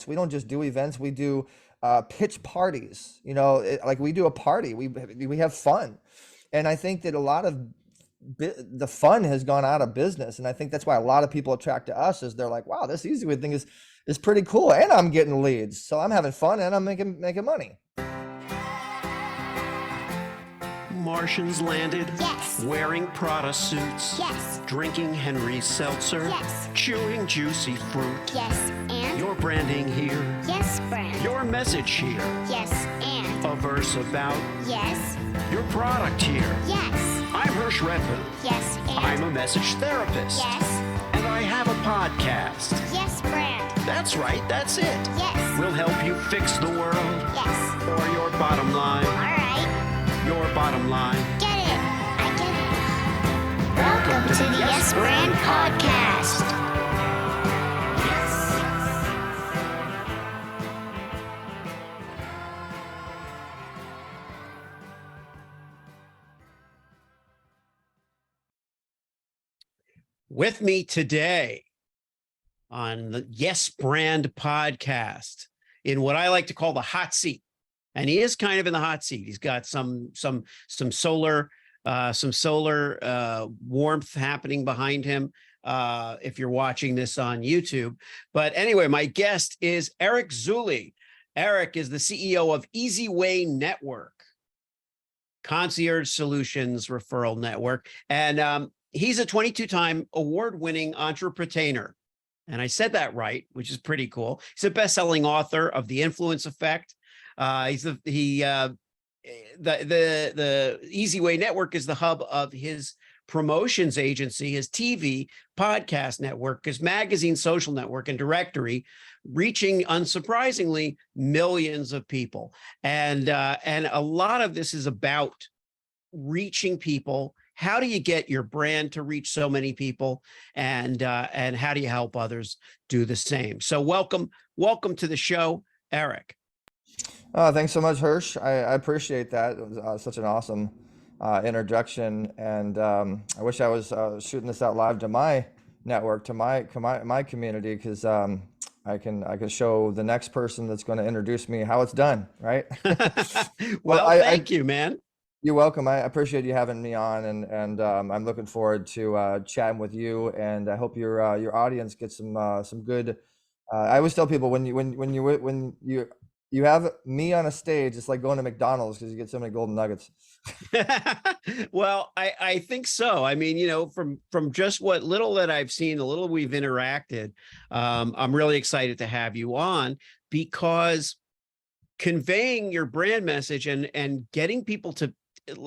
We don't just do events, we do pitch parties. Like we do a party, we have fun. And I think that a lot of the fun has gone out of business, and I think that's why a lot of people attract to us, is they're like, wow, this EZway thing is pretty cool, and I'm getting leads, so I'm having fun and I'm making money. Martians landed. Yes. Wearing Prada suits. Yes. Drinking Henry's seltzer. Yes. Chewing juicy fruit. Yes, and? Your branding here. Yes, brand. Your message here. Yes, and? A verse about. Yes. Your product here. Yes. I'm Hersh Rephun. Yes, and? I'm a message therapist. Yes. And I have a podcast. Yes, brand. That's right, that's it. Yes. We'll help you fix the world. Yes. Or your bottom line. All right. Your bottom line. Get it. I get it. Welcome to the Yes Brand Podcast. With me today on the Yes Brand Podcast, in what I like to call the hot seat, and he is kind of in the hot seat. He's got some solar warmth happening behind him. If you're watching this on YouTube, but anyway, my guest is Eric Zuley. Eric is the CEO of EZway Network, Concierge Solutions Referral Network, and he's a 22-time award-winning entrepreneur. And I said that right, which is pretty cool. He's a best-selling author of The Influence Effect. The EZway Network is the hub of his promotions agency, his TV podcast network, his magazine social network and directory, reaching, unsurprisingly, millions of people. And a lot of this is about reaching people. How do you get your brand to reach so many people, and how do you help others do the same? So welcome to the show, Eric. Thanks so much, Hersh. I appreciate that. It was such an awesome introduction, and I wish I was shooting this out live to my network, to my community, because I can show the next person that's going to introduce me how it's done, right? Well, thank you, man. You're welcome. I appreciate you having me on, and I'm looking forward to chatting with you, and I hope your audience gets some good. I always tell people, when you have me on a stage, it's like going to McDonald's because you get so many golden nuggets. Well, I think so. I mean, from just what little that I've seen, the little we've interacted, I'm really excited to have you on, because conveying your brand message and getting people to,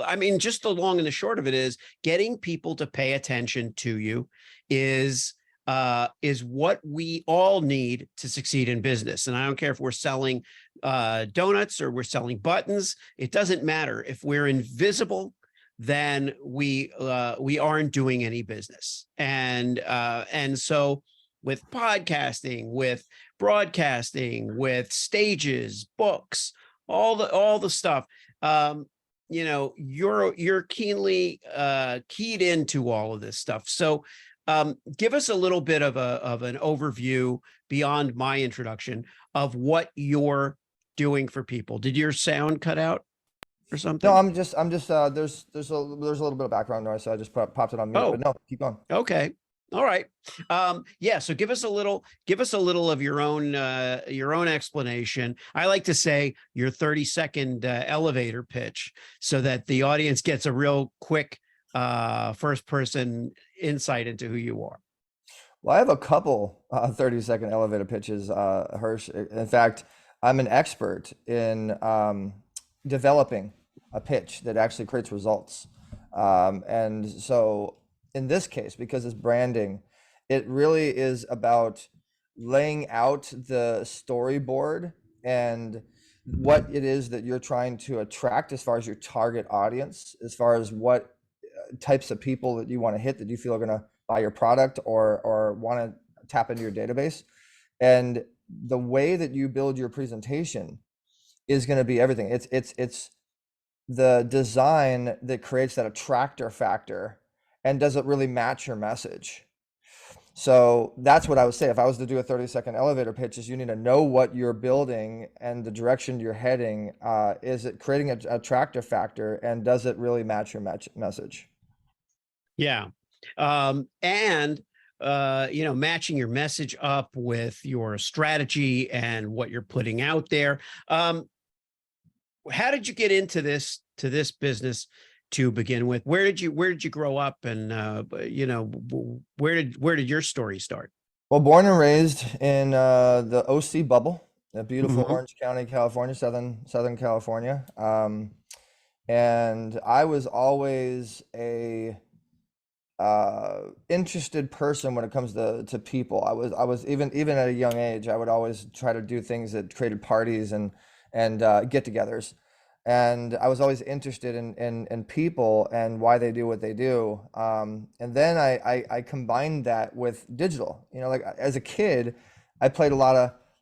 I mean, just the long and the short of it is getting people to pay attention to you is what we all need to succeed in business. And I don't care if we're selling donuts or we're selling buttons. It doesn't matter. If we're invisible, then we aren't doing any business. And so with podcasting, with broadcasting, with stages, books, all the stuff, you're keenly keyed into all of this stuff. So give us a little bit of an overview beyond my introduction of what you're doing for people. Did your sound cut out or something? No, I'm just there's a little bit of background noise, so I just popped it on mute. Oh, but no, keep going. Okay. All right. Yeah. So give us a little of your own explanation. I like to say your 30-second elevator pitch, so that the audience gets a real quick first person insight into who you are. Well, I have a couple 30-second elevator pitches, Hersh. In fact, I'm an expert in developing a pitch that actually creates results. And so in this case, because it's branding, it really is about laying out the storyboard and what it is that you're trying to attract as far as your target audience, as far as what types of people that you want to hit, that you feel are going to buy your product or want to tap into your database. And the way that you build your presentation is going to be everything. It's the design that creates that attractor factor, and does it really match your message? So that's what I would say. If I was to do a 30-second elevator pitch, is you need to know what you're building and the direction you're heading. Is it creating a attractive factor, and does it really match your message? Yeah. And matching your message up with your strategy and what you're putting out there. How did you get into this business to begin with? Where did you grow up, and where did your story start? Well, born and raised in the OC bubble, a beautiful Mhm. Orange County, California, Southern California. And I was always a interested person when it comes to people. I was even at a young age, I would always try to do things that created parties and get-togethers. And I was always interested in people and why they do what they do. And then I combined that with digital. Like as a kid, I played a lot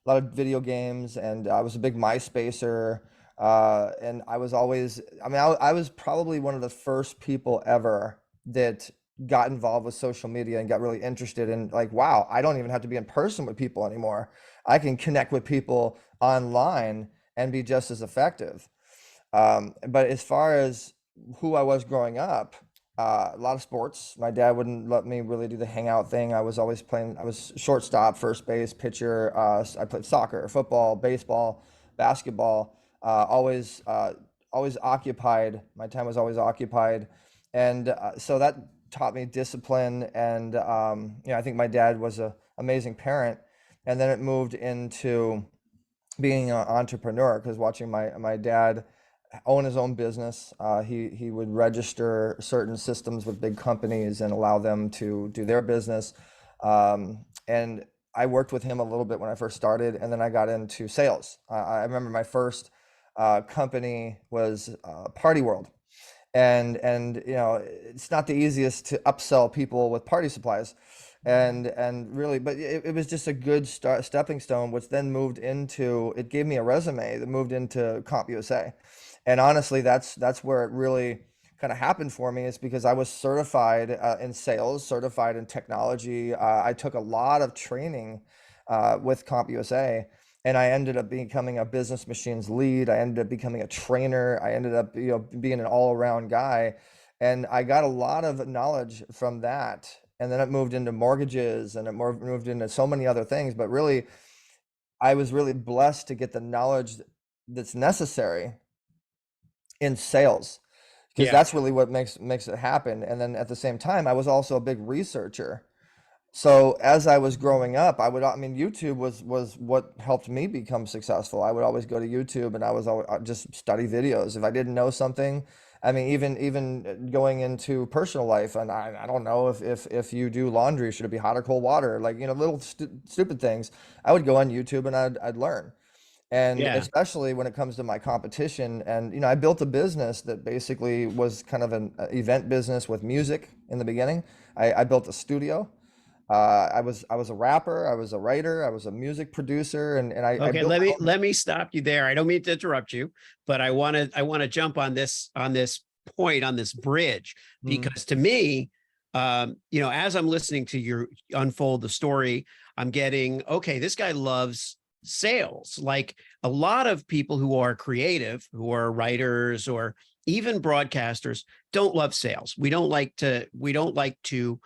of video games, and I was a big MySpacer. And I was always, I mean, I was probably one of the first people ever that got involved with social media and got really interested in, like, wow, I don't even have to be in person with people anymore. I can connect with people online and be just as effective. But as far as who I was growing up, a lot of sports. My dad wouldn't let me really do the hangout thing. I was always playing. I was shortstop, first base, pitcher. I played soccer, football, baseball, basketball. Always occupied. My time was always occupied, and so that taught me discipline. And I think my dad was an amazing parent. And then it moved into being an entrepreneur, because watching my dad own his own business. He would register certain systems with big companies and allow them to do their business. And I worked with him a little bit when I first started, and then I got into sales. I remember my first company was Party World, and it's not the easiest to upsell people with party supplies, and really, but it was just a good stepping stone, which then moved into, it gave me a resume that moved into CompUSA. And honestly, that's where it really kind of happened for me, is because I was certified in sales, certified in technology. I took a lot of training with CompUSA, and I ended up becoming a business machines lead. I ended up becoming a trainer. I ended up, being an all-around guy, and I got a lot of knowledge from that. And then it moved into mortgages, and it moved into so many other things. But really, I was really blessed to get the knowledge that's necessary in sales, because Yeah. that's really what makes it happen. And then at the same time, I was also a big researcher. So as I was growing up, I mean, YouTube was what helped me become successful. I would always go to YouTube, and I was always just study videos. If I didn't know something, I mean, even going into personal life, and I don't know if you do laundry, should it be hot or cold water? Like, little stupid things. I would go on YouTube and I'd learn. And Yeah. especially when it comes to my competition, and I built a business that basically was kind of an event business with music in the beginning. I built a studio. I was a rapper, I was a writer, I was a music producer, and I Okay, built let my me own. let me stop you there. I don't mean to interrupt you, but I want to jump on this point, on this bridge, Mhm. because to me, as I'm listening to you unfold the story, I'm getting, okay, this guy loves sales. Like a lot of people who are creative, who are writers or even broadcasters, don't love sales. We don't like to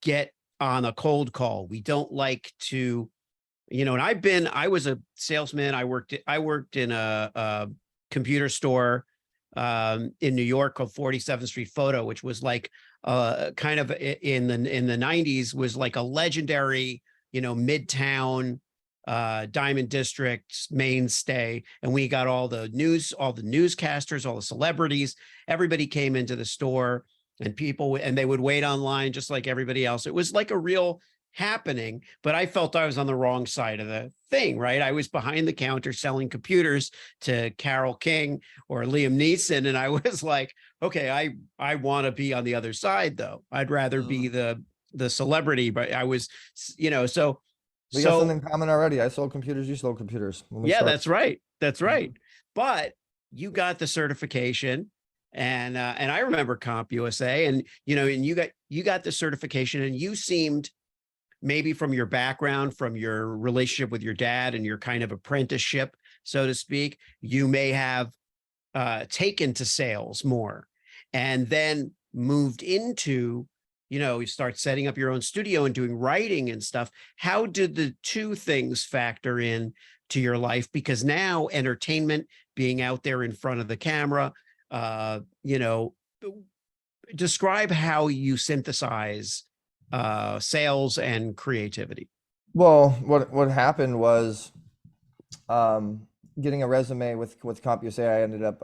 get on a cold call. We don't like to, and I was a salesman. I worked in a computer store in New York called 47th Street Photo, which was like kind of in the 90s, was like a legendary, midtown Diamond District mainstay. And we got all the newscasters, all the celebrities, everybody came into the store, and they would wait online just like everybody else. It was like a real happening, but I felt I was on the wrong side of the thing, right? I was behind the counter selling computers to Carole King or Liam Neeson. And I was like, okay, I want to be on the other side though. I'd rather be Mhm. the celebrity, but I was, so, We got so something in common already. I sold computers, you sold computers when we yeah, started. that's right. That's right. Mhm. But you got the certification, and I remember CompUSA, and and you got the certification, and you seemed maybe from your background, from your relationship with your dad and your kind of apprenticeship, so to speak, you may have taken to sales more and then moved into, you start setting up your own studio and doing writing and stuff. How did the two things factor in to your life? Because now entertainment, being out there in front of the camera, uh, you know, describe how you synthesize sales and creativity. Well, what happened was, getting a resume with CompUSA, I ended up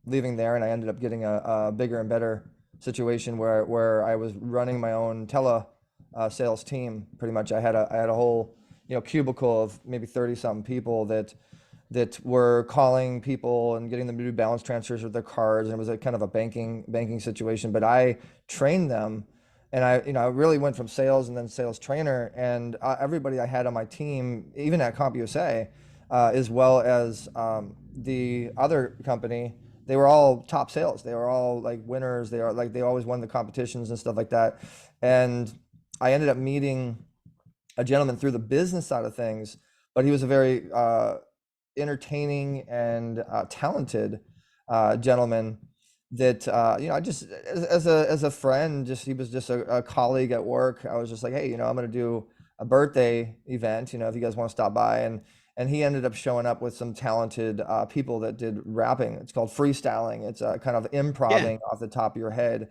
leaving there, and I ended up getting a bigger and better situation where I was running my own sales team. Pretty much, I had a whole cubicle of maybe 30 something people that were calling people and getting them to do balance transfers with their cards, and it was a kind of a banking situation. But I trained them, and I really went from sales and then sales trainer, and everybody I had on my team, even at CompUSA, as well as the other company, they were all top sales. They were all like winners. They always won the competitions and stuff like that. And I ended up meeting a gentleman through the business side of things, but he was a very entertaining and talented gentleman that I just as a friend, he was just a colleague at work. I was just like, hey, I'm going to do a birthday event, if you guys want to stop by. And he ended up showing up with some talented people that did rapping. It's called freestyling. It's kind of improving off the top of your head.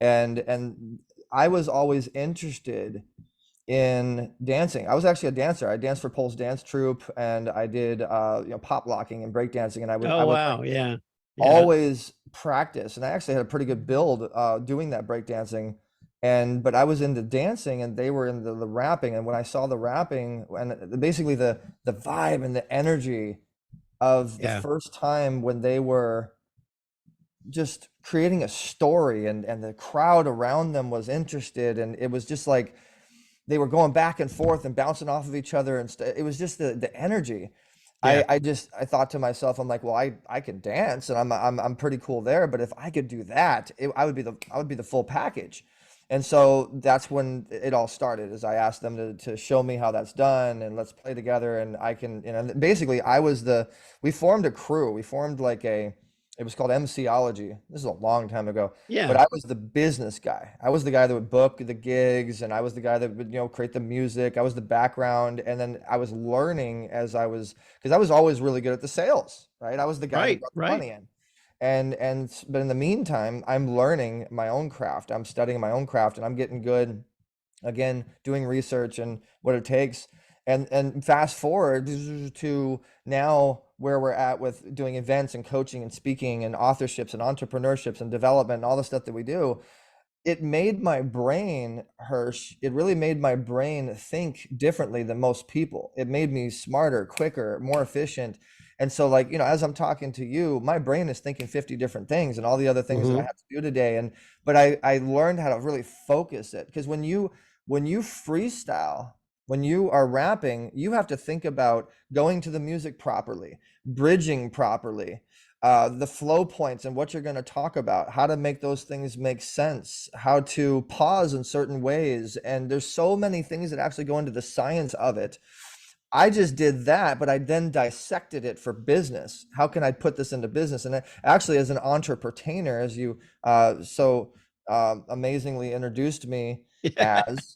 And I was always interested in dancing. I was actually a dancer. I danced for Pole's dance troupe, and I did pop locking and breakdancing. And I would Wow. Yeah. always practice. And I actually had a pretty good build doing that breakdancing. But I was into dancing, and they were into the rapping. And when I saw the rapping and basically the vibe and the energy of the first time when they were just creating a story, and the crowd around them was interested, and it was just like they were going back and forth and bouncing off of each other, and it was just the energy. I thought to myself, I'm like, well, I can dance, and I'm pretty cool there, but if I could do that, I would be the full package. And so that's when it all started, is I asked them to show me how that's done, and let's play together. And I can, basically we formed a crew. We formed it was called MCology. This is a long time ago. Yeah. But I was the business guy. I was the guy that would book the gigs, and I was the guy that would, create the music. I was the background. And then I was learning because I was always really good at the sales, right? I was the guy that brought the money in. But in the meantime, I'm learning my own craft. I'm studying my own craft, and I'm getting good, again, doing research and what it takes. And fast forward to now where we're at with doing events and coaching and speaking and authorships and entrepreneurships and development and all the stuff that we do. It made my brain, Hersh, it really made my brain think differently than most people. It made me smarter, quicker, more efficient. And so, as I'm talking to you, my brain is thinking 50 different things and all the other things that I have to do today. But I learned how to really focus it, because when you freestyle, when you are rapping, you have to think about going to the music properly, bridging properly, the flow points and what you're going to talk about, how to make those things make sense, how to pause in certain ways. And there's so many things that actually go into the science of it. I just did that, but I then dissected it for business. How can I put this into business? And actually, as an entrepreneur, as you so amazingly introduced me as,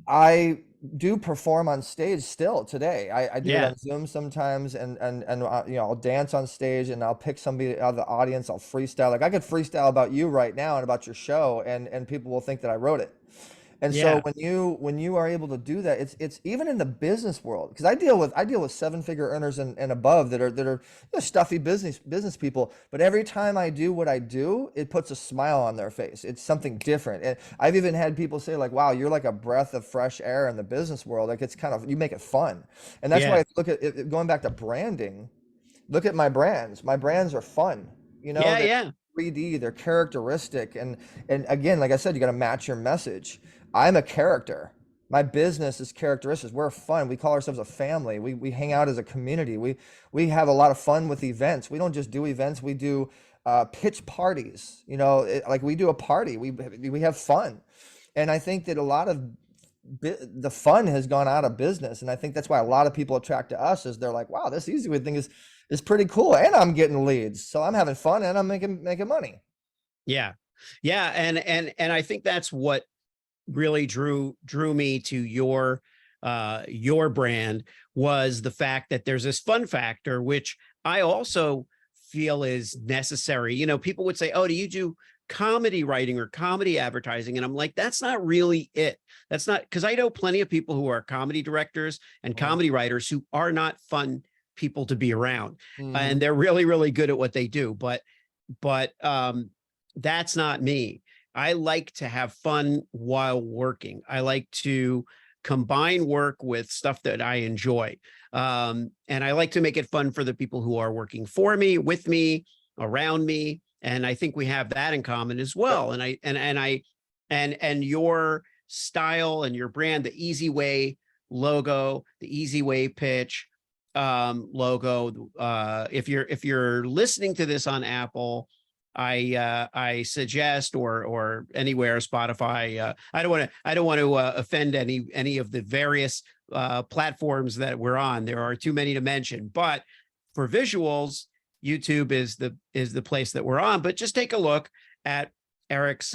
I do perform on stage still today. I do it on Zoom sometimes, and I'll dance on stage, and I'll pick somebody out of the audience. I'll freestyle. Like I could freestyle about you right now and about your show, and people will think that I wrote it. And so when you are able to do that, it's even in the business world, because I deal with 7-figure earners and above that are stuffy business people. But every time I do what I do, it puts a smile on their face. It's something different. And I've even had people say, like, wow, you're like a breath of fresh air in the business world. Like, it's kind of, you make it fun. And that's why I look at it, going back to branding. Look at my brands. My brands are fun. They're 3D, they're characteristic. And again, like I said, you got to match your message. I'm a character. My business is characteristics. We're fun. We call ourselves a family. We hang out as a community. We have a lot of fun with events. We don't just do events. We do pitch parties. Like we do a party. We have fun. And I think that a lot of the fun has gone out of business. And I think that's why a lot of people attract to us is they're like, wow, this EZway thing is pretty cool. And I'm getting leads. So I'm having fun and I'm making money. Yeah. Yeah. And I think that's what really drew me to your brand, was the fact that there's this fun factor, which I also feel is necessary. You know, people would say, oh, do you do comedy writing or comedy advertising? And I'm like, that's not really it. That's not, because I know plenty of people who are comedy directors and comedy writers who are not fun people to be around. And they're really, really good at what they do. But that's not me. I like to have fun while working. I like to combine work with stuff that I enjoy. And I like to make it fun for the people who are working for me, with me, around me. And I think we have that in common as well. And your style and your brand, the EZway logo, the EZway pitch logo. If you're listening to this on Apple, I suggest, or anywhere, Spotify. I don't want to offend any of the various platforms that we're on. There are too many to mention, but for visuals, YouTube is the place that we're on. But just take a look at Eric's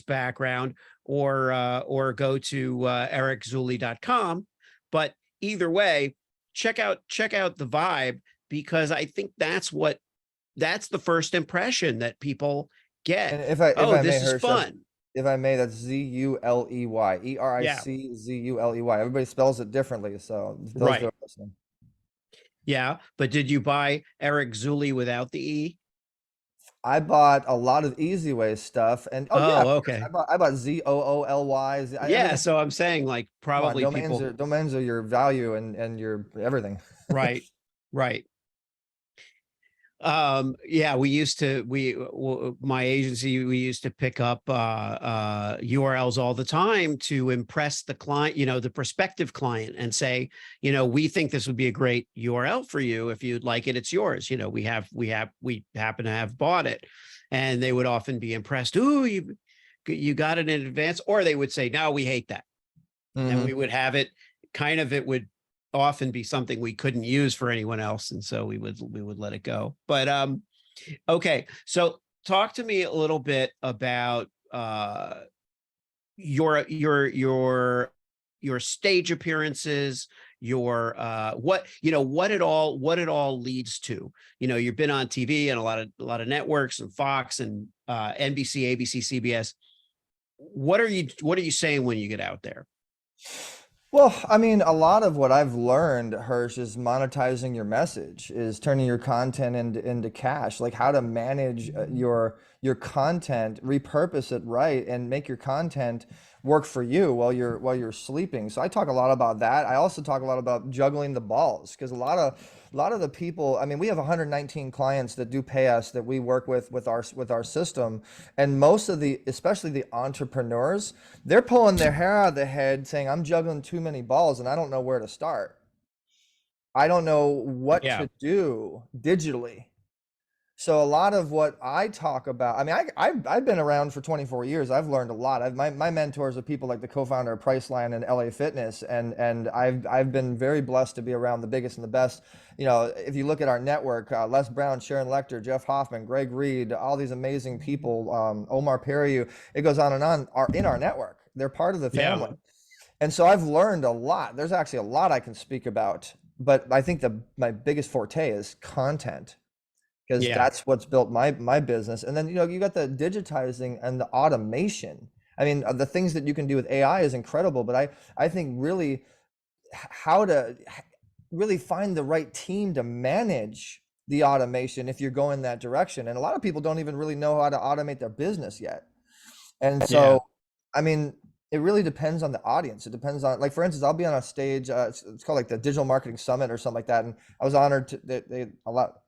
background, or go to ericzuley.com. But either way, check out the vibe, because I think that's the first impression that people get. And if I this may, is Hersh, fun. if I may, that's Zuley, Ericzuley. Everybody spells it differently. So those Right. who are listening. Yeah. But did you buy Eric Zuley without the E? I bought a lot of EZway stuff, and Okay. I bought ZOOLY. Yeah. So I'm saying, like, probably domains are your value and your everything. Right. Right. Yeah, my agency, we used to pick up URLs all the time to impress the client, the prospective client, and say, we think this would be a great URL for you. If you'd like it, it's yours. We happen to have bought it. And they would often be impressed. Ooh, you got it in advance. Or they would say, no, we hate that. And we would have it it would often be something we couldn't use for anyone else, and so we would let it go. But okay, so talk to me a little bit about your stage appearances, your what it all leads to. You've been on TV and a lot of networks, and Fox and NBC, ABC, CBS. What are you saying when you get out there? Well, I mean, a lot of what I've learned, Hersh, is monetizing your message, is turning your content into cash, like how to manage your content, repurpose it right, and make your content work for you while you're sleeping. So I talk a lot about that. I also talk a lot about juggling the balls, because a lot of the people, I mean, we have 119 clients that do pay us, that we work with our system, and most of especially the entrepreneurs, they're pulling their hair out of their head saying, I'm juggling too many balls and I don't know where to start. I don't know what to do digitally. So a lot of what I talk about, I mean, I've been around for 24 years. I've learned a lot. My mentors are people like the co-founder of Priceline and LA Fitness, and I've been very blessed to be around the biggest and the best. If you look at our network, Les Brown, Sharon Lechter, Jeff Hoffman, Greg Reed, all these amazing people, Omar Periu, it goes on, are in our network. They're part of the family. Yeah. And so I've learned a lot. There's actually a lot I can speak about, but I think my biggest forte is content, because that's what's built my business. And then, you got the digitizing and the automation. I mean, the things that you can do with AI is incredible, but I think really how to really find the right team to manage the automation if you're going that direction. And a lot of people don't even really know how to automate their business yet. And so, I mean, it really depends on the audience. It depends on, like, for instance, I'll be on a stage, it's called like the Digital Marketing Summit or something like that. And I was honored they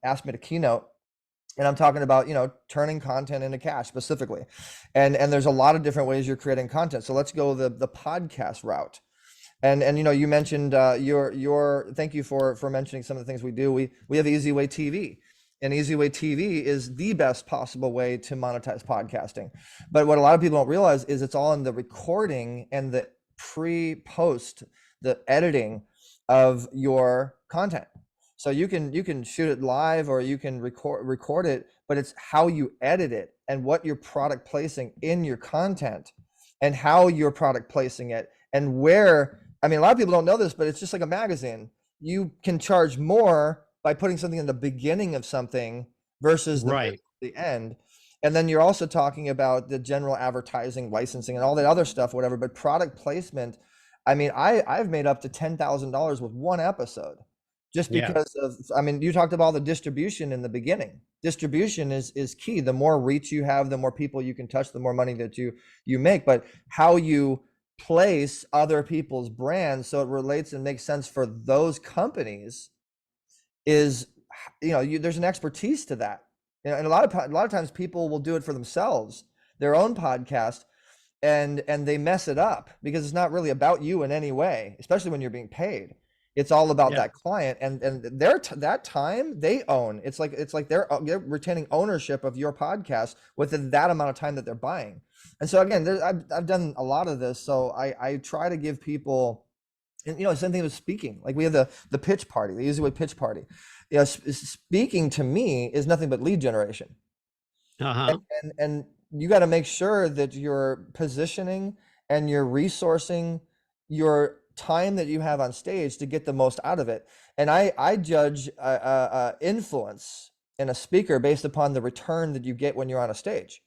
asked me to keynote, and I'm talking about, turning content into cash specifically. And there's a lot of different ways you're creating content. So let's go the podcast route. And you mentioned thank you for mentioning some of the things we do. We have EZway TV. And EZway TV is the best possible way to monetize podcasting. But what a lot of people don't realize is it's all in the recording and the pre-post the editing of your content. So you can shoot it live or you can record it, but it's how you edit it and what you're product placing in your content and how you're product placing it and where. I mean, a lot of people don't know this, but it's just like a magazine. You can charge more by putting something in the beginning of something versus the end. And then you're also talking about the general advertising, licensing, and all that other stuff, whatever. But product placement, I mean, I've made up to $10,000 with one episode just because of, I mean, you talked about the distribution in the beginning. Distribution is key. The more reach you have, the more people you can touch, the more money that you make. But how you place other people's brands so it relates and makes sense for those companies is, there's an expertise to that. And a lot of times people will do it for themselves, their own podcast, and they mess it up because it's not really about you in any way, especially when you're being paid. It's all about that client and that time they own. It's like they're retaining ownership of your podcast within that amount of time that they're buying. And so again, I've done a lot of this. So I try to give people, and same thing with speaking. Like we have the pitch party, the EZway pitch party. Speaking to me is nothing but lead generation. And you got to make sure that you're positioning and you're resourcing your time that you have on stage to get the most out of it. And I judge influence in a speaker based upon the return that you get when you're on a stage.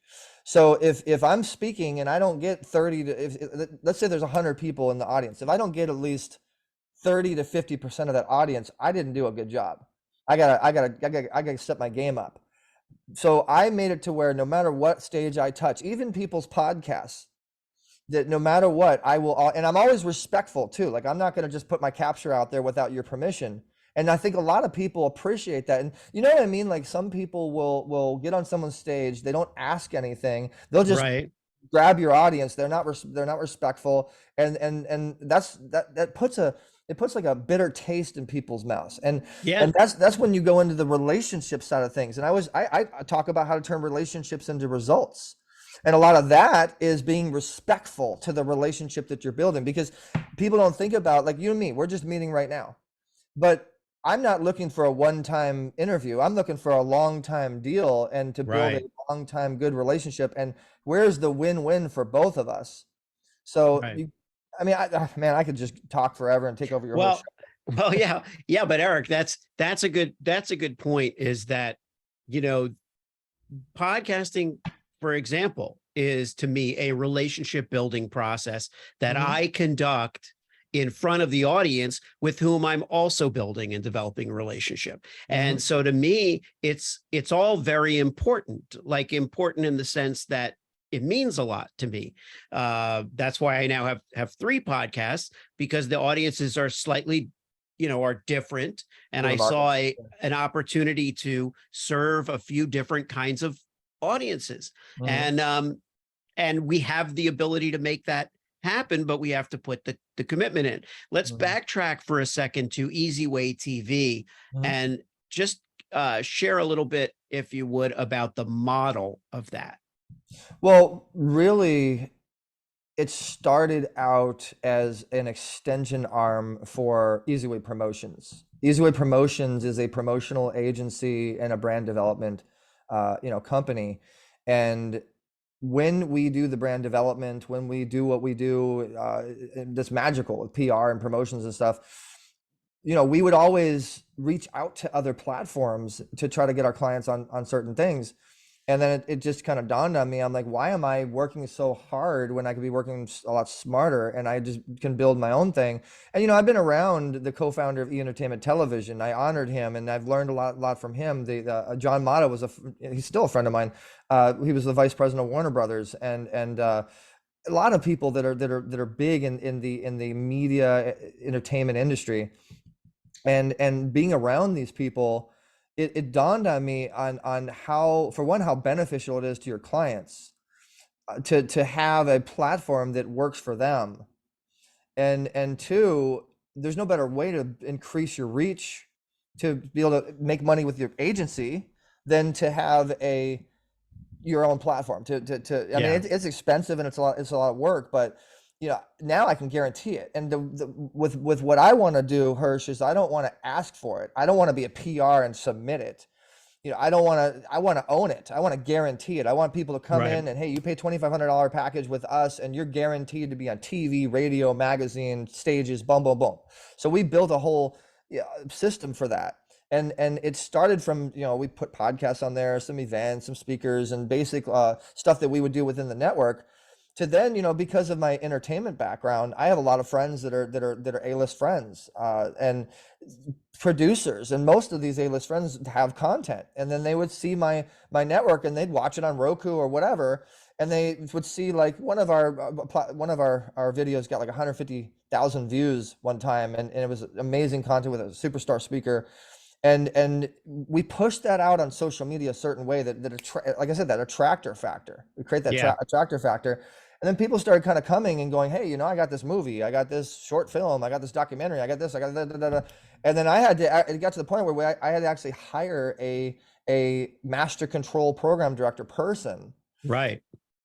So if I'm speaking and I don't get 30 to, let's say there's 100 people in the audience, if I don't get at least 30 to 50% of that audience, I didn't do a good job. I gotta step my game up. So I made it to where no matter what stage I touch, even people's podcasts, that no matter what, I will, and I'm always respectful too. Like I'm not going to just put my capture out there without your permission. And I think a lot of people appreciate that. And you know what I mean? Like some people will get on someone's stage. They don't ask anything. They'll just grab your audience. They're not respectful. And that puts like a bitter taste in people's mouths. And that's when you go into the relationship side of things. And I talk about how to turn relationships into results. And a lot of that is being respectful to the relationship that you're building, because people don't think about, like you and me, we're just meeting right now, but I'm not looking for a one-time interview. I'm looking for a long-time deal and to build a long-time good relationship. And where's the win-win for both of us? So, I could just talk forever and take over your whole show. Well, yeah. But Eric, that's a good point, is that, podcasting, for example, is to me a relationship building process that I conduct in front of the audience with whom I'm also building and developing a relationship. And so to me, it's all very important, like important in the sense that it means a lot to me. That's why I now have 3 podcasts, because the audiences are slightly, are different. And I saw an opportunity to serve a few different kinds of audiences. And we have the ability to make that happen, but we have to put the commitment in. Let's backtrack for a second to EZway TV and just share a little bit, if you would, about the model of that. Well, really, it started out as an extension arm for EZway Promotions. EZway Promotions is a promotional agency and a brand development company. And when we do the brand development, when we do what we do, that's magical with PR and promotions and stuff, we would always reach out to other platforms to try to get our clients on certain things. And then it just kind of dawned on me. I'm like, why am I working so hard when I could be working a lot smarter and I just can build my own thing? And, I've been around the co-founder of Entertainment Television. I honored him and I've learned a lot from him. John Mata he's still a friend of mine. He was the vice president of Warner Brothers, and a lot of people that are big in the media entertainment industry, and being around these people, it dawned on me on how, for one, how beneficial it is to your clients to have a platform that works for them, and two, there's no better way to increase your reach to be able to make money with your agency than to have your own platform. I mean, it's expensive and it's a lot of work, but now I can guarantee it. And with what I want to do, Hersh, is I don't want to ask for it. I don't want to be a PR and submit it. I don't want to, I want to own it. I want to guarantee it. I want people to come Right. in and, hey, you pay $2,500 package with us and you're guaranteed to be on TV, radio, magazine, stages, boom, boom, boom. So we built a whole system for that. And it started from, we put podcasts on there, some events, some speakers, and basic stuff that we would do within the network. To then, because of my entertainment background, I have a lot of friends that are A-list friends and producers, and most of these A-list friends have content. And then they would see my network and they'd watch it on Roku or whatever, and they would see like one of our videos got like 150,000 views one time, and it was amazing content with a superstar speaker. And we pushed that out on social media a certain way that like I said, that attractor factor. We create that attractor factor. And then people started kind of coming and going, hey, I got this movie, I got this short film, I got this documentary, I got this, I got that. And then it got to the point where I had to actually hire a master control program director person. Right.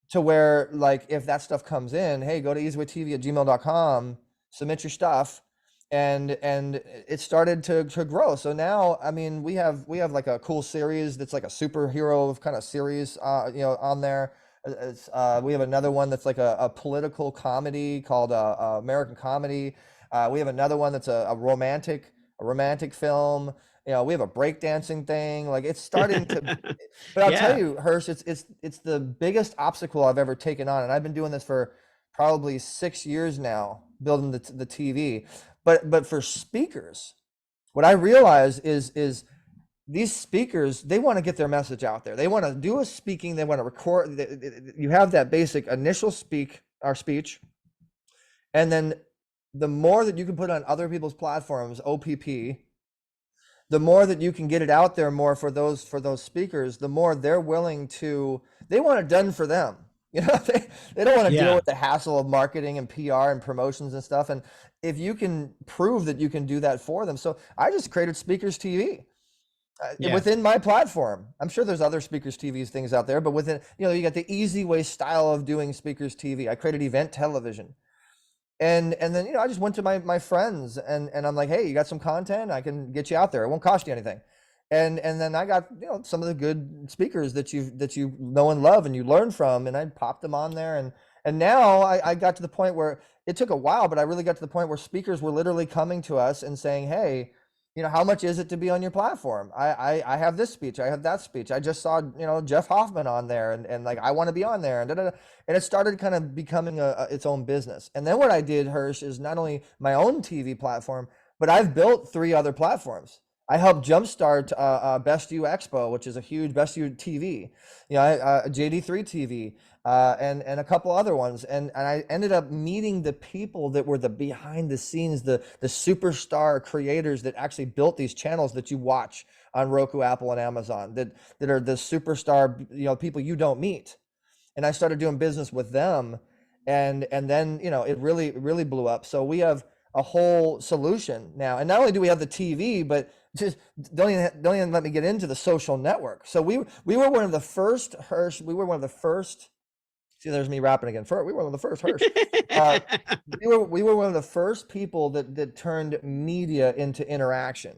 To where, like, if that stuff comes in, hey, go to EZwayTV@gmail.com, submit your stuff. And it started to grow. So now, I mean, we have like a cool series that's like a superhero kind of series, on there. We have another one that's like a political comedy called American Comedy. We have another one that's a romantic film. We have a breakdancing thing. Like, it's starting to, but I'll tell you, Hersh, it's the biggest obstacle I've ever taken on, and I've been doing this for probably 6 years now, building the TV. But for speakers, what I realize is these speakers, they want to get their message out there. They want to do a speaking. They want to record. You have that basic initial speech, and then the more that you can put on other people's platforms, OPP, the more that you can get it out there more for those speakers, the more they're willing to. They want it done for them. They don't want to deal with the hassle of marketing and PR and promotions and stuff. And if you can prove that you can do that for them. So I just created Speakers TV within my platform. I'm sure there's other Speakers TVs things out there, but within, you got the EZway style of doing Speakers TV. I created event television. And then, I just went to my friends and I'm like, hey, you got some content? I can get you out there. It won't cost you anything. And then I got, some of the good speakers that you know and love and you learn from, and I popped them on there. And now I got to the point where it took a while, but I really got to the point where speakers were literally coming to us and saying, hey, how much is it to be on your platform? I have this speech, I have that speech. I just saw, Jeff Hoffman on there, and like, I want to be on there, and and it started kind of becoming its own business. And then what I did, Hersh, is not only my own TV platform, but I've built 3 other platforms. I helped jumpstart Best U Expo, which is a huge Best U TV, JD3TV, and a couple other ones. And I ended up meeting the people that were the behind the scenes, the superstar creators that actually built these channels that you watch on Roku, Apple, and Amazon, that are the superstar, people you don't meet. And I started doing business with them. And then, it really blew up. So we have a whole solution now. And not only do we have the TV, but just don't even let me get into the social network. So we were one of the first, Hersh. We were one of the first. See, there's me rapping again. We were one of the first, Hersh. We were one of the first people that turned media into interaction.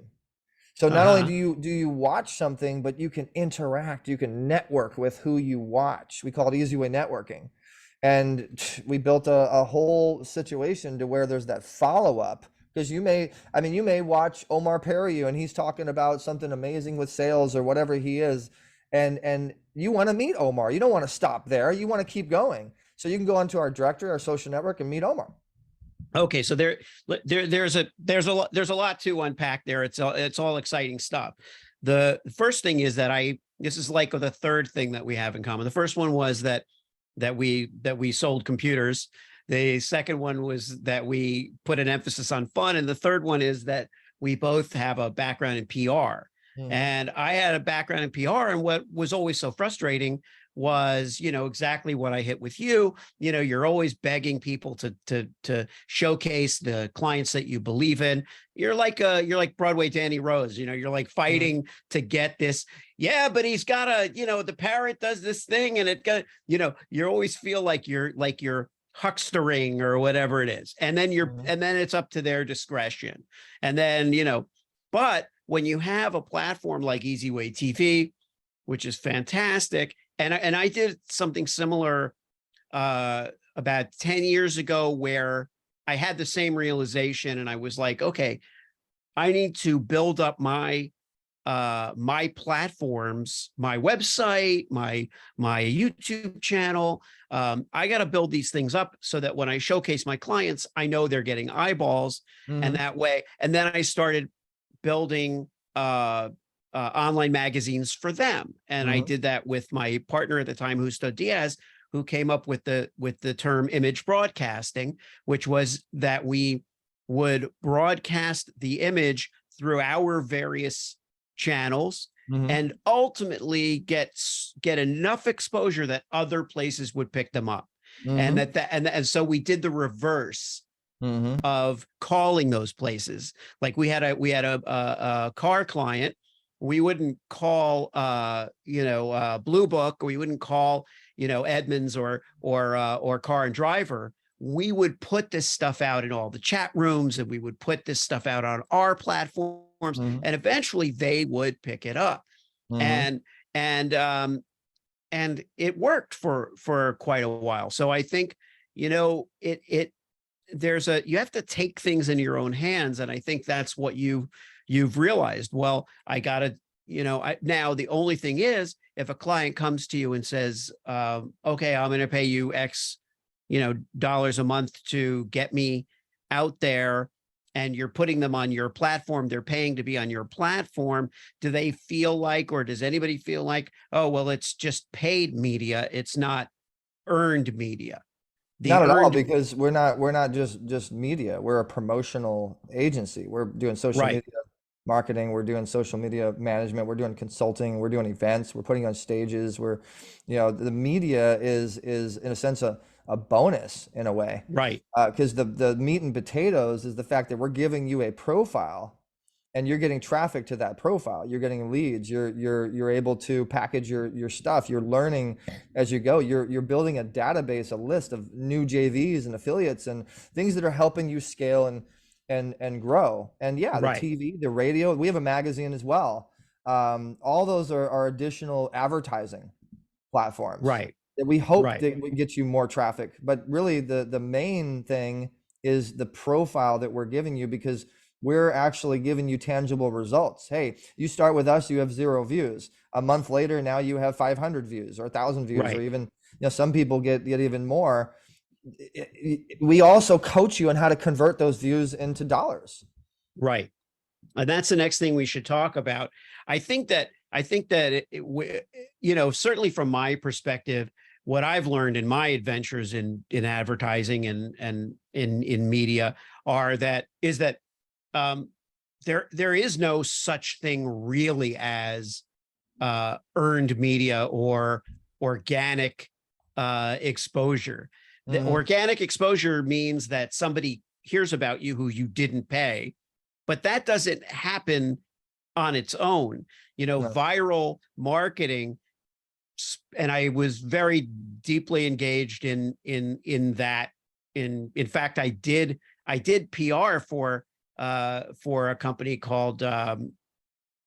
So not only do you watch something, but you can interact. You can network with who you watch. We call it EZway networking. And we built a whole situation to where there's that follow-up, because you may watch Omar Periu and he's talking about something amazing with sales or whatever he is. And you want to meet Omar. You don't want to stop there. You want to keep going. So you can go onto our directory, our social network, and meet Omar. Okay, so there's a lot to unpack there. It's all exciting stuff. The first thing is that this is like the third thing that we have in common. The first one was that we sold computers. The second one was that we put an emphasis on fun. And the third one is that we both have a background in PR. And I had a background in PR. And what was always so frustrating was, exactly what I hit with you. You're always begging people to showcase the clients that you believe in. You're like Broadway Danny Rose. You're like fighting to get this. Yeah, but he's got the parrot does this thing, and it got, you always feel like you're huckstering or whatever it is. And then and then it's up to their discretion. And then, but when you have a platform like EZway TV, which is fantastic, and I did something similar about 10 years ago where I had the same realization, and I was like, okay, I need to build up my my platforms, my website, my YouTube channel. I got to build these things up so that when I showcase my clients, I know they're getting eyeballs, and that way. And then I started building online magazines for them, and I did that with my partner at the time, Justo Diaz, who came up with the term image broadcasting, which was that we would broadcast the image through our various channels and ultimately get enough exposure that other places would pick them up. And so we did the reverse of calling those places. Like we had a car client. We wouldn't call Blue Book, or we wouldn't call Edmunds or Car and Driver. We would put this stuff out in all the chat rooms, and we would put this stuff out on our platforms, and eventually they would pick it up. And it worked for quite a while. So I think, you have to take things in your own hands. And I think that's what you've realized. Well, I gotta, now the only thing is, if a client comes to you and says, okay, I'm going to pay you X, dollars a month to get me out there, and you're putting them on your platform, they're paying to be on your platform. Do they feel like, or does anybody feel like, oh, well, it's just paid media, it's not earned media? Not at all, because we're not just media. We're a promotional agency. We're doing social media marketing. We're doing social media management. We're doing consulting. We're doing events. We're putting on stages. The media is in a sense a bonus in a way, right? Because the meat and potatoes is the fact that we're giving you a profile, and you're getting traffic to that profile. You're getting leads. You're able to package your stuff. You're learning as you go. You're building a database, a list of new JVs and affiliates and things that are helping you scale and grow. And the TV, the radio, we have a magazine as well. All those are additional advertising platforms, right? That we hope that we get you more traffic. But really the main thing is the profile that we're giving you, because we're actually giving you tangible results. Hey, you start with us, you have 0 views. A month later, now you have 500 views or 1,000 views, or even, some people get even more. We also coach you on how to convert those views into dollars. Right. And that's the next thing we should talk about. I think that certainly from my perspective, what I've learned in my adventures in advertising and in media is that there is no such thing really as earned media or organic exposure. The organic exposure means that somebody hears about you who you didn't pay, but that doesn't happen on its own. Viral marketing, and I was very deeply engaged in that. In fact, I did PR for a company called the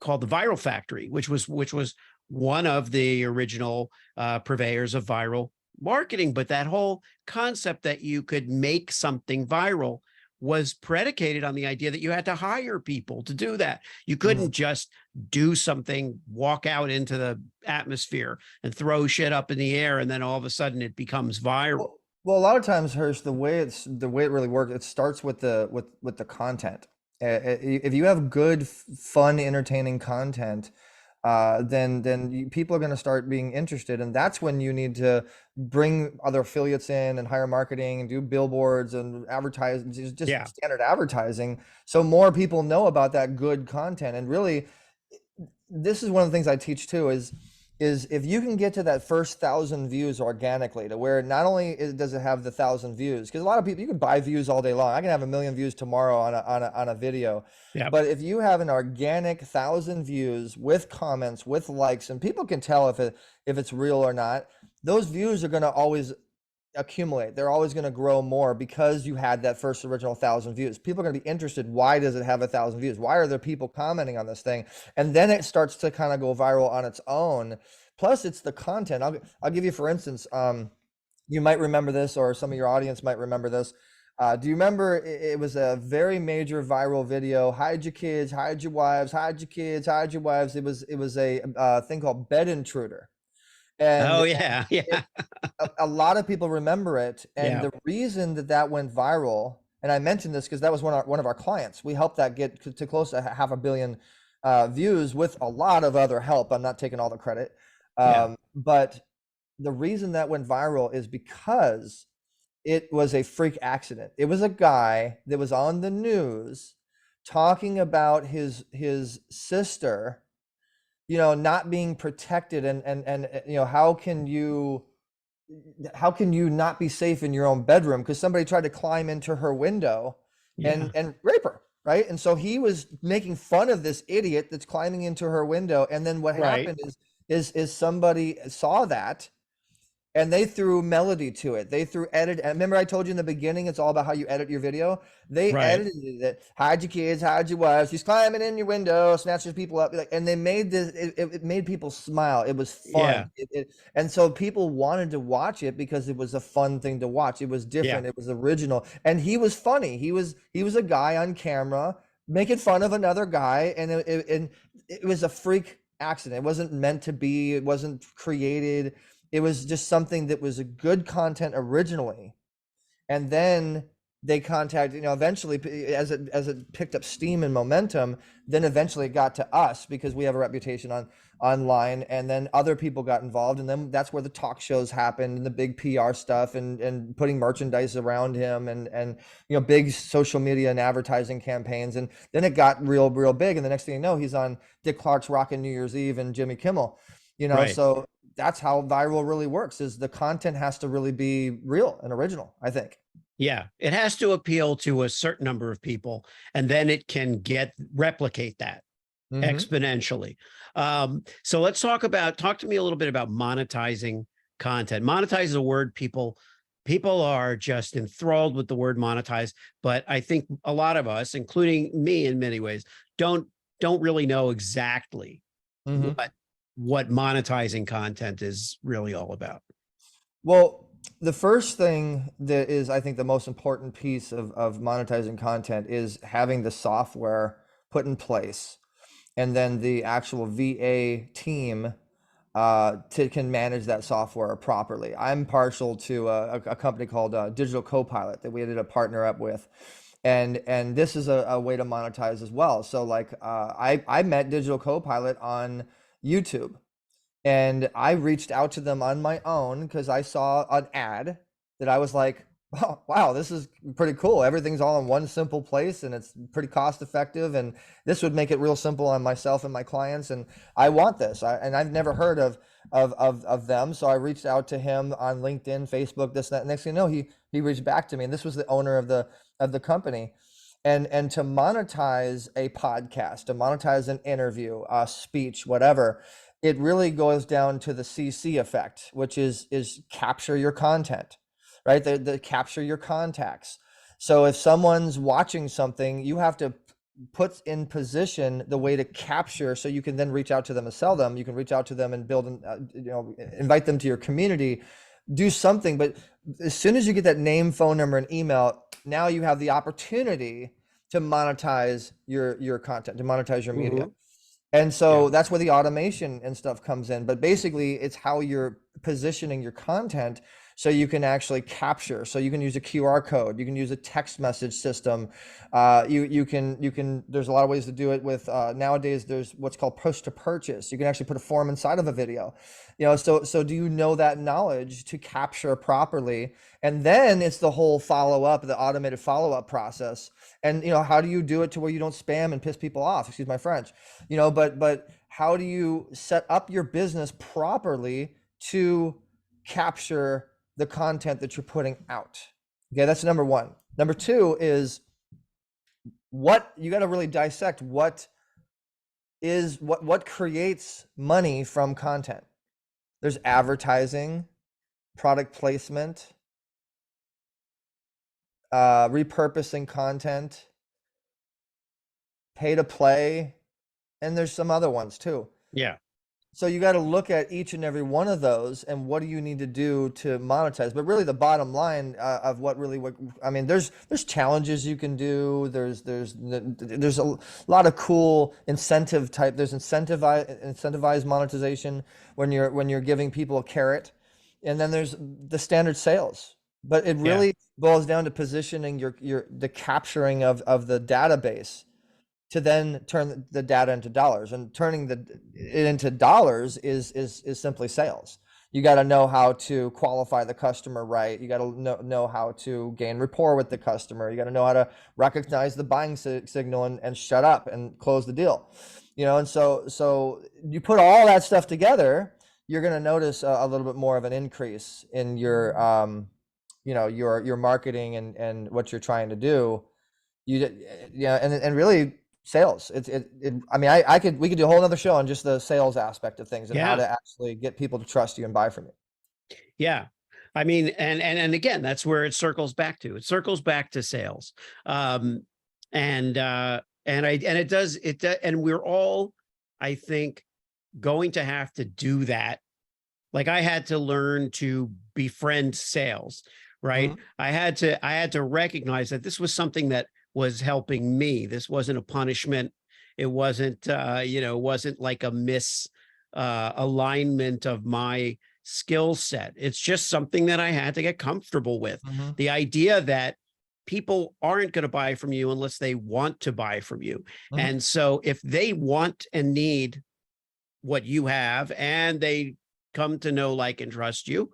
Viral Factory, which was one of the original purveyors of viral marketing. But that whole concept that you could make something viral was predicated on the idea that you had to hire people to do that. You couldn't just do something, walk out into the atmosphere and throw shit up in the air, and then all of a sudden it becomes viral. Well, a lot of times, Hersh, the way it really works, it starts with the content. If you have good, fun, entertaining content, then people are going to start being interested, and that's when you need to bring other affiliates in and hire marketing and do billboards and advertise, just standard advertising, so more people know about that good content. And really, this is one of the things I teach too, is if you can get to that first 1,000 views organically, to where not only does it have the 1,000 views, because a lot of people, you can buy views all day long. I can have 1 million views tomorrow on a video. Yeah. But if you have an organic 1,000 views with comments, with likes, and people can tell if it's real or not, those views are going to always accumulate. They're always going to grow more because you had that first original 1,000 views. People are going to be interested. Why does it have 1,000 views? Why are there people commenting on this thing? And then it starts to kind of go viral on its own. Plus, it's the content. I'll give you, for instance, you might remember this, or some of your audience might remember this. Do you remember it was a very major viral video? Hide your kids, hide your wives, hide your kids, hide your wives. It was a thing called Bed Intruder. And Oh yeah, yeah, a lot of people remember it. And yeah. the reason that went viral, and I mentioned this because that was one of our clients. We helped that get to close to 500 million views with a lot of other help. I'm not taking all the credit. Yeah. But the reason that went viral is because it was a freak accident. It was a guy that was on the news talking about his sister, not being protected, and how can you not be safe in your own bedroom because somebody tried to climb into her window and rape her, right? And so he was making fun of this idiot that's climbing into her window. And then what happened is somebody saw that, and they threw melody to it. They threw edit. And remember, I told you in the beginning, it's all about how you edit your video. They edited it. Hide your kids, hide your wives. She's climbing in your window, snatches people up. And they made this. It made people smile. It was fun. And so people wanted to watch it because it was a fun thing to watch. It was different. It was original. And he was funny. He was a guy on camera making fun of another guy. And it was a freak accident. It wasn't meant to be. It wasn't created. It was just something that was a good content originally. And then they contacted, eventually as it picked up steam and momentum, then eventually it got to us because we have a reputation online, and then other people got involved. And then that's where the talk shows happened and the big PR stuff and putting merchandise around him and big social media and advertising campaigns. And then it got real big. And the next thing you know, he's on Dick Clark's Rockin' New Year's Eve and Jimmy Kimmel, so that's how viral really works, is the content has to really be real and original, I think. Yeah, it has to appeal to a certain number of people, and then it can replicate that exponentially. So let's talk to me a little bit about monetizing content. Monetize is a word people are just enthralled with the word monetize, but I think a lot of us, including me in many ways, don't really know exactly what monetizing content is really all about. Well, the first thing that is, I think, the most important piece of monetizing content is having the software put in place, and then the actual VA team can manage that software properly. I'm partial to a company called Digital Copilot that we ended up partner up with. And this is a way to monetize as well. So like I met Digital Copilot on YouTube, and I reached out to them on my own because I saw an ad that I was like, oh, wow, this is pretty cool. Everything's all in one simple place, and it's pretty cost effective, and this would make it real simple on myself and my clients, and I want this. And I've never heard of them, so I reached out to him on LinkedIn, Facebook, this, that. Next thing you know, he reached back to me, and this was the owner of the company. And to monetize a podcast, to monetize an interview, a speech, whatever, it really goes down to the CC effect, which is capture your content, right? The capture your contacts. So if someone's watching something, you have to put in position the way to capture, so you can then reach out to them and sell them. You can reach out to them and build, invite them to your community, do something. But as soon as you get that name, phone number, and email, now you have the opportunity to monetize your content, to monetize your media. And so that's where the automation and stuff comes in. But basically, it's how you're positioning your content so you can actually capture. So you can use a QR code, you can use a text message system. You can, there's a lot of ways to do it with, nowadays there's what's called push to purchase. You can actually put a form inside of a video, so do you know that knowledge to capture properly? And then it's the whole follow-up, the automated follow-up process. And, how do you do it to where you don't spam and piss people off? Excuse my French, but how do you set up your business properly to capture the content that you're putting out? Okay, that's number one. Number two is what you got to really dissect what creates money from content. There's advertising, product placement, repurposing content, pay to play, and there's some other ones too. Yeah. So you got to look at each and every one of those and what do you need to do to monetize. But really the bottom line of what I mean, there's challenges you can do. There's a lot of cool incentive type. There's incentivized monetization when you're giving people a carrot, and then there's the standard sales. But it really boils down to positioning the capturing of the database to then turn the data into dollars, and turning it into dollars is simply sales. You got to know how to qualify the customer right. You got to know how to gain rapport with the customer. You got to know how to recognize the buying signal and shut up and close the deal. And so you put all that stuff together, you're going to notice a little bit more of an increase in your your marketing and what you're trying to do. And really sales. I mean, we could do a whole nother show on just the sales aspect of things and how to actually get people to trust you and buy from you. Yeah. I mean, and again, that's where it circles back to. It circles back to sales. And it does, and we're all, I think, going to have to do that. Like I had to learn to befriend sales, right? Mm-hmm. I had to recognize that this was something that was helping me. This wasn't a punishment. It wasn't, wasn't like a misalignment of my skill set. It's just something that I had to get comfortable with. Mm-hmm. The idea that people aren't going to buy from you unless they want to buy from you. Mm-hmm. And so if they want and need what you have, and they come to know, like, and trust you,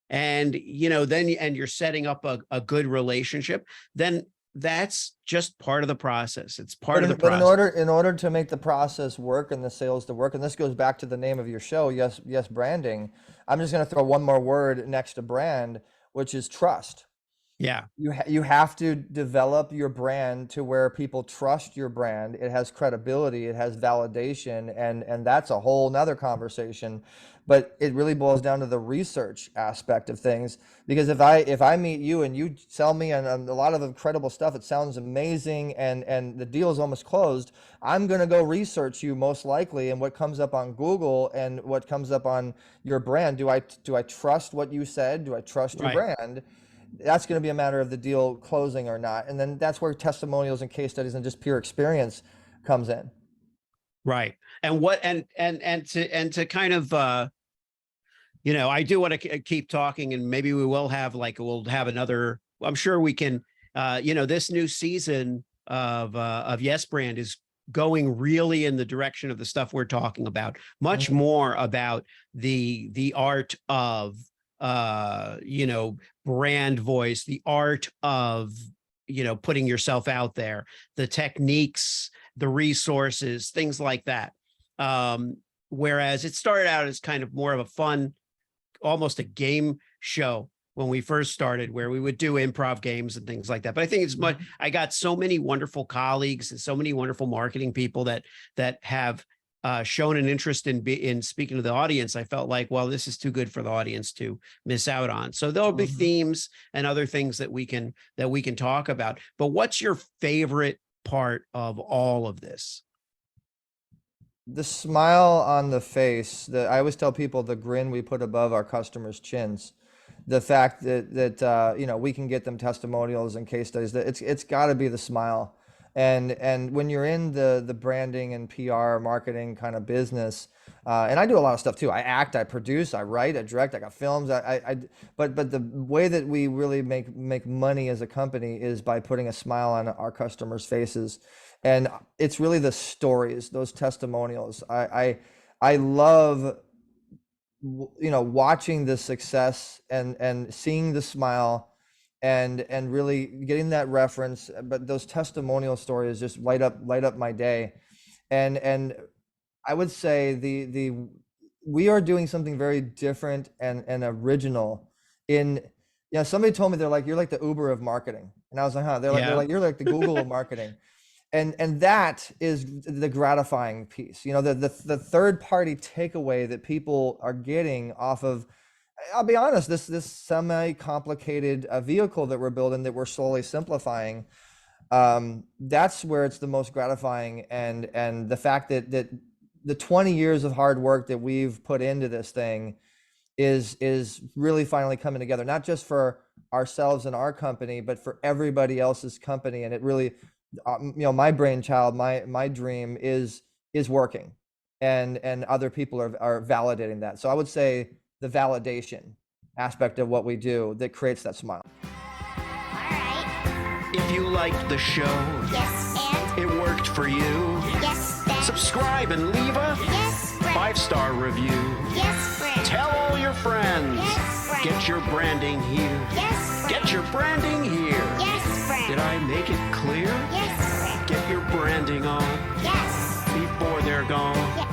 and, then you're setting up a good relationship, then that's just part of the process. It's part of the process. But in order to make the process work and the sales to work, and this goes back to the name of your show, Yes Branding. I'm just going to throw one more word next to brand, which is trust. Yeah. You have to develop your brand to where people trust your brand. It has credibility, it has validation, and that's a whole nother conversation. But it really boils down to the research aspect of things. Because if I meet you and you sell me on a lot of incredible stuff, it sounds amazing, and the deal is almost closed, I'm going to go research you most likely, and what comes up on Google and what comes up on your brand. Do I trust what you said? Do I trust your brand? That's going to be a matter of the deal closing or not. And then that's where testimonials and case studies and just pure experience comes in. Right. And to kind of, I do want to keep talking, and maybe we'll have another, I'm sure we can, this new season of Yes Brand is going really in the direction of the stuff we're talking about, much more about the art of, brand voice, the art of, putting yourself out there, the techniques, the resources, things like that. Whereas it started out as kind of more of a fun, almost a game show when we first started, where we would do improv games and things like that. But I think it's much, I got so many wonderful colleagues and so many wonderful marketing people that have shown an interest in speaking to the audience. I felt like, well, this is too good for the audience to miss out on. So there'll be themes and other things that we can talk about. But what's your favorite part of all of this? The smile on the face. I always tell people the grin we put above our customers' chins. The fact that we can get them testimonials and case studies. That it's got to be the smile. And when you're in the branding and PR marketing kind of business, and I do a lot of stuff too. I act, I produce, I write, I direct, I got films. But the way that we really make money as a company is by putting a smile on our customers' faces, and it's really the stories, those testimonials. I love watching the success and seeing the smile. And really getting that reference, but those testimonial stories just light up my day, and I would say we are doing something very different and original. Somebody told me, they're like, you're like the Uber of marketing, and I was like, huh? They're like you're like the Google of marketing, and that is the gratifying piece. The third party takeaway that people are getting off of I'll be honest, this semi-complicated vehicle that we're building, that we're slowly simplifying, that's where it's the most gratifying, and the fact that the 20 years of hard work that we've put into this thing is really finally coming together, not just for ourselves and our company, but for everybody else's company. And it really, my brainchild, my dream is working, and other people are validating that. So I would say the validation aspect of what we do that creates that smile. All right. If you liked the show, Yes, and it worked for you, yes, then subscribe and leave a yes, friend. 5-star review. Yes, friend. Tell all your friends. Yes, friend. Get your branding here. Yes, friend. Get your branding here. Yes, friend. Did I make it clear? Yes, friend. Get your branding on Yes. before they're gone. Yes.